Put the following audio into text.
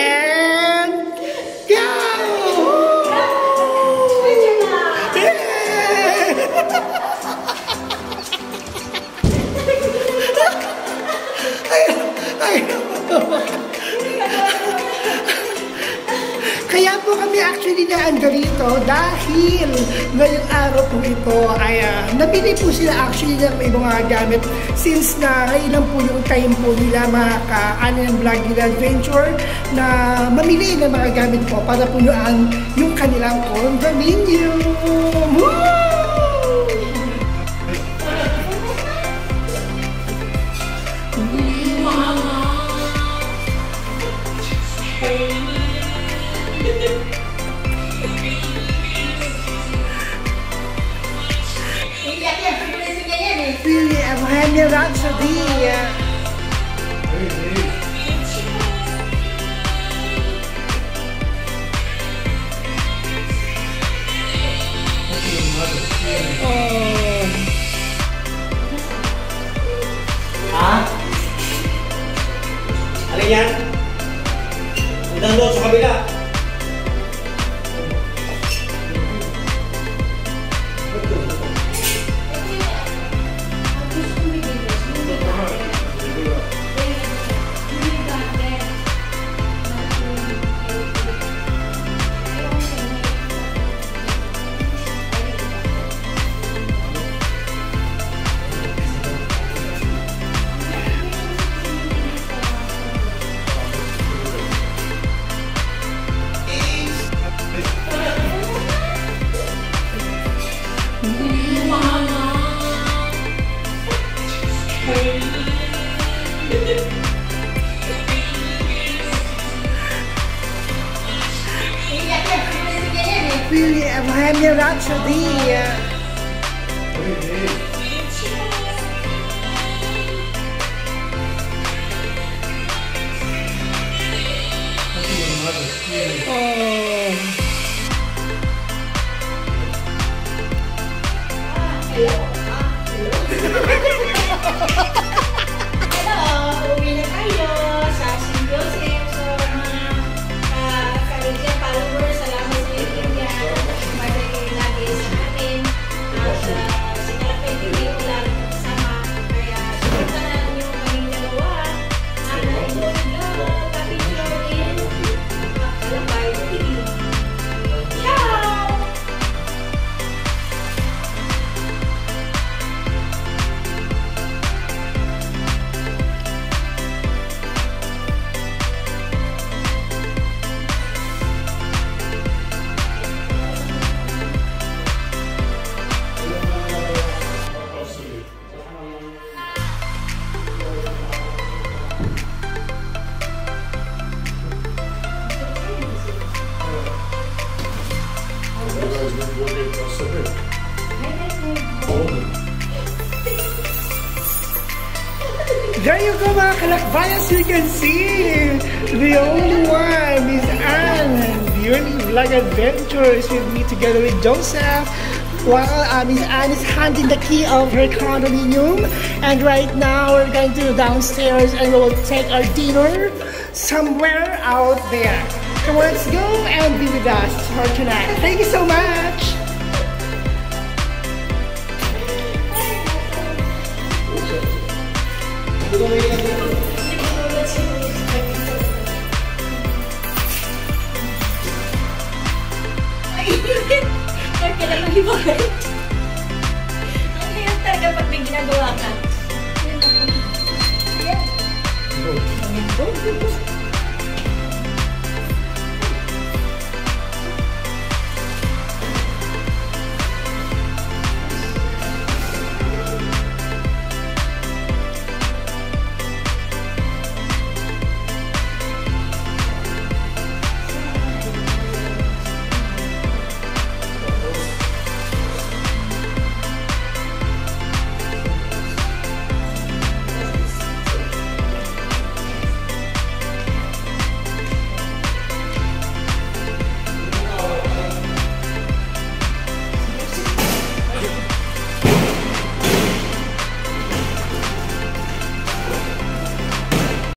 and go! Kaya po kami actually naandar rito dahil ngayong araw po ito ay nabili po sila actually ng ibang mga gamit since na ilang po yung time po nila mga ka-ano ng vlog nila adventure na mamili ng mga gamit po para punuan yung kanilang condominium. Woo! Really, Bohemian Rhapsody. Alin yan? Hanggang doon sa kabila. Really, Bohemian Rhapsody. Hello, uwi na tayo sa St. Joseph. So, mga ka-Kaligya followers, salamat sa Kaligya. Madali lagi sa amin. At si Kalapay, hindi ko lagi kasama. Kaya, sumunta na yung kaming dalawa. Ana, ilo, kapityo, in Kalapay TV. Ciao! There you go mga kalakbay, as you can see, the only one is Anne. The only vlog adventure is with me together with Joseph. While Miss Anne is handing the key of her condominium. And right now we're going to go downstairs and we'll take our dinner somewhere out there. So let's go and be with us for tonight. Thank you so much. Ay, kailan lang hibagay. Ang hirap talaga pag may ginagawa ka. Ayan.